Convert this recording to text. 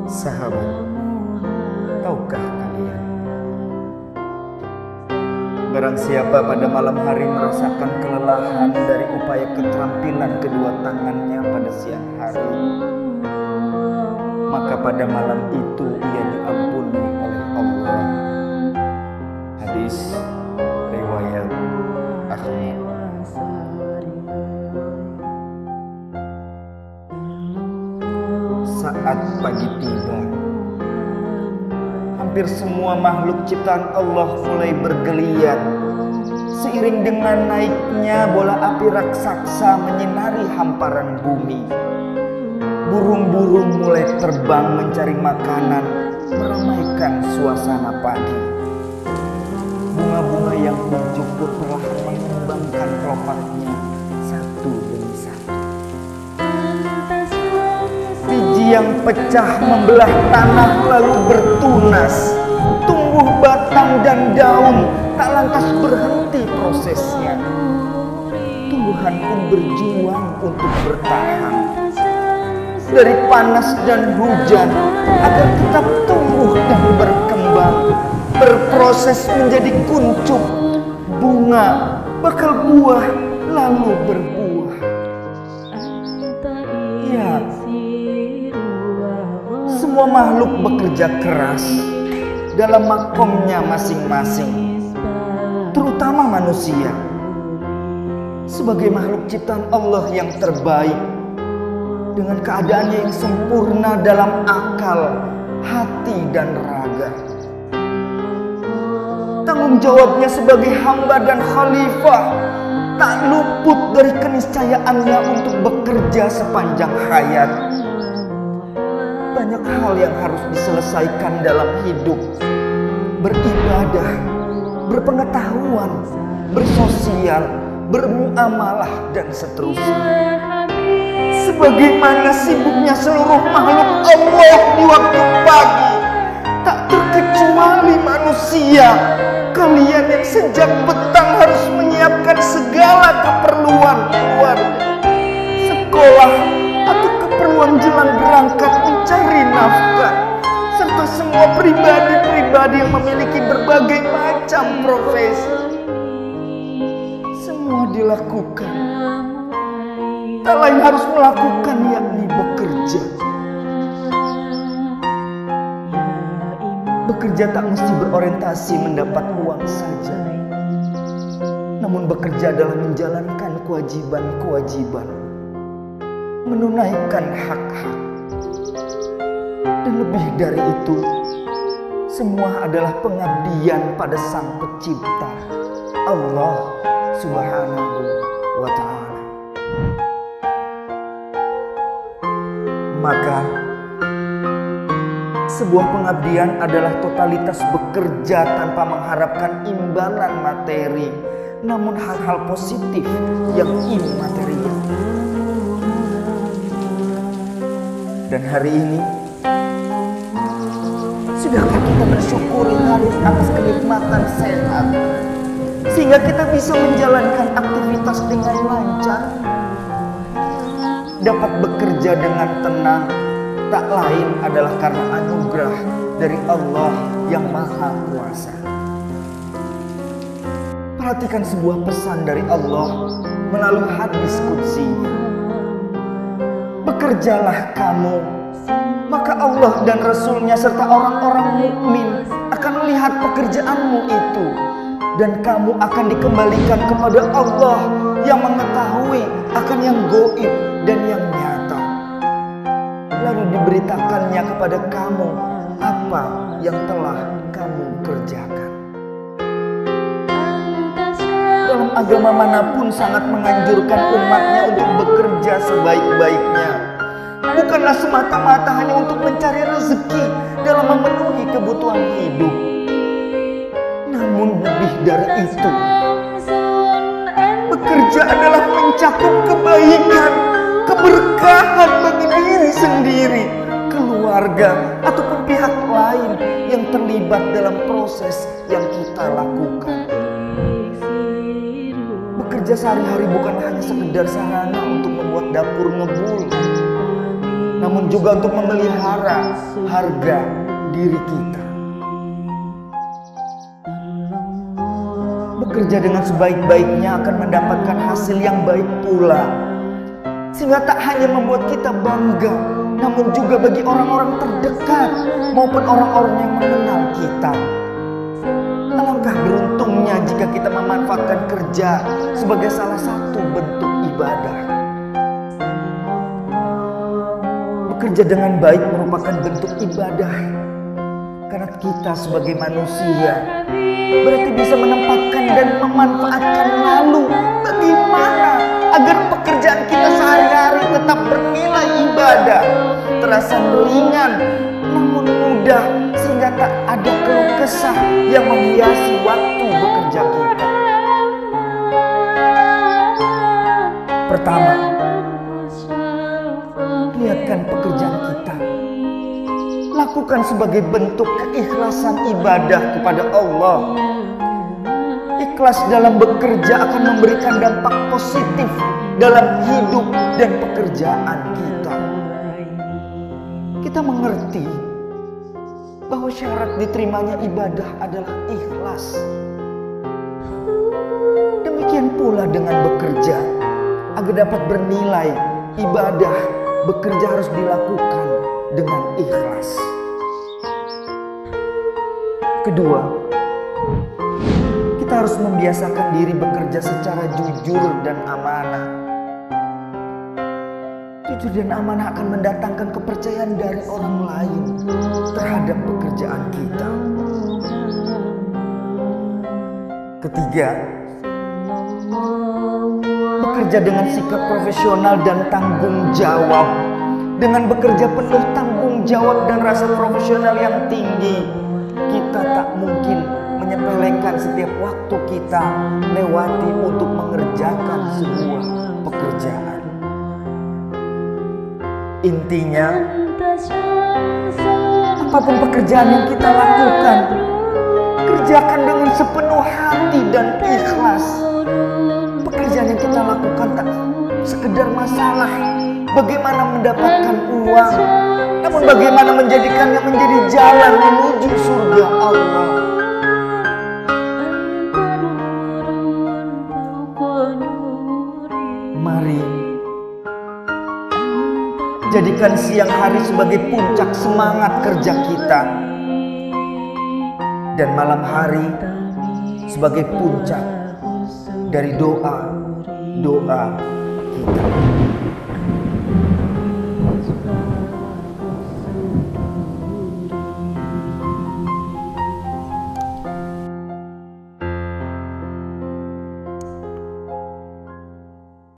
Sahabat, tahukah kalian, barang siapa pada malam hari merasakan kelelahan dari upaya keterampilan kedua tangannya pada siang hari, maka pada malam itu ia diampuni oleh Allah. Hadis riwayat Ahmad. Saat pagi tiba, hampir semua makhluk ciptaan Allah mulai bergeliat. Seiring dengan naiknya bola api raksasa menyinari hamparan bumi, burung-burung mulai terbang mencari makanan, meramaikan suasana pagi. Bunga-bunga yang hijau pun perlahan mengembangkan kelopaknya satu demi satu. Biji yang pecah membelah tanah lalu bertunas, tumbuh batang dan daun, tak lantas berhenti prosesnya. Tumbuhan pun berjuang untuk bertahan dari panas dan hujan agar tetap tumbuh dan berkembang, berproses menjadi kuncup, bunga, bakal buah, lalu berbuah. Ya, semua makhluk bekerja keras dalam makomnya masing-masing, terutama manusia sebagai makhluk ciptaan Allah yang terbaik, dengan keadaannya yang sempurna dalam akal, hati, dan raga. Tanggung jawabnya sebagai hamba dan khalifah tak luput dari keniscayaannya untuk bekerja sepanjang hayat. Banyak hal yang harus diselesaikan dalam hidup: beribadah, berpengetahuan, bersosial, bermuamalah, dan seterusnya. Sebagaimana sibuknya seluruh makhluk Allah di waktu pagi, tak terkecuali manusia. Kalian yang sejak petang harus menyiapkan segala keperluan keluarga, sekolah, atau keperluan jelang berangkat mencari nafkah, serta semua pribadi-pribadi yang memiliki berbagai macam profesi. Semua dilakukan, tak lain harus melakukan, yakni bekerja. Bekerja tak mesti berorientasi mendapat uang saja, namun bekerja adalah menjalankan kewajiban-kewajiban, menunaikan hak-hak, dan lebih dari itu, semua adalah pengabdian pada Sang Pencipta, Allah Subhanahu wa Ta'ala. Maka sebuah pengabdian adalah totalitas bekerja tanpa mengharapkan imbalan materi, namun hal-hal positif yang imaterial. Dan hari ini, sudahkah kita bersyukuri hari atas kenikmatan sehat, sehingga kita bisa menjalankan aktivitas dengan lancar, dapat bekerja dengan tenang, tak lain adalah karena anugerah dari Allah yang Maha Kuasa. Perhatikan sebuah pesan dari Allah melalui hadis qudsinya. Bekerjalah kamu, maka Allah dan Rasul-Nya serta orang-orang mukmin akan melihat pekerjaanmu itu, dan kamu akan dikembalikan kepada Allah yang mengetahui akan yang gaib dan yang nyata. Lalu diberitakannya kepada kamu apa yang telah kamu kerjakan. Dalam agama manapun sangat menganjurkan umatnya untuk bekerja sebaik-baiknya, bukanlah semata-mata hanya untuk mencari rezeki dalam memenuhi kebutuhan hidup, namun lebih dari itu, bekerja adalah mencakup kebaikan, keberkahan bagi diri sendiri, keluarga, ataupun pihak lain yang terlibat dalam proses yang kita lakukan. Bekerja sehari-hari bukan hanya sekedar sarana untuk membuat dapur ngebul, namun juga untuk memelihara harga diri kita. Bekerja dengan sebaik-baiknya akan mendapatkan hasil yang baik pula, sehingga tak hanya membuat kita bangga, namun juga bagi orang-orang terdekat maupun orang-orang yang mengenal kita. Alangkah beruntungnya jika kita memanfaatkan kerja sebagai salah satu bentuk ibadah. Bekerja dengan baik merupakan bentuk ibadah, karena kita sebagai manusia berarti bisa menempatkan dan memanfaatkan lalu bagaimana agar pekerjaan kita sehari-hari tetap bernilai ibadah, terasa ringan namun mudah, sehingga tak ada keluh kesah yang menghiasi waktu bekerja kita. Pertama, lihatkan pekerjaan kita, lakukan sebagai bentuk keikhlasan ibadah kepada Allah. Ikhlas dalam bekerja akan memberikan dampak positif dalam hidup dan pekerjaan kita. Kita mengerti bahwa syarat diterimanya ibadah adalah ikhlas. Demikian pula dengan bekerja, agar dapat bernilai ibadah, bekerja harus dilakukan dengan ikhlas. Kedua, kita harus membiasakan diri bekerja secara jujur dan amanah. Jujur dan amanah akan mendatangkan kepercayaan dari orang lain terhadap pekerjaan kita. Ketiga, bekerja dengan sikap profesional dan tanggung jawab. Dengan bekerja penuh tanggung jawab dan rasa profesional yang tinggi, kita tak mungkin menyepelekan setiap waktu kita lewati untuk mengerjakan sebuah pekerjaan. Intinya, apapun pekerjaan yang kita lakukan, kerjakan dengan sepenuh hati dan ikhlas. Pekerjaan yang kita lakukan tak sekedar masalah bagaimana mendapatkan uang, namun bagaimana menjadikannya menjadi jalan menuju surga Allah. Mari jadikan siang hari sebagai puncak semangat kerja kita, dan malam hari sebagai puncak dari doa kita.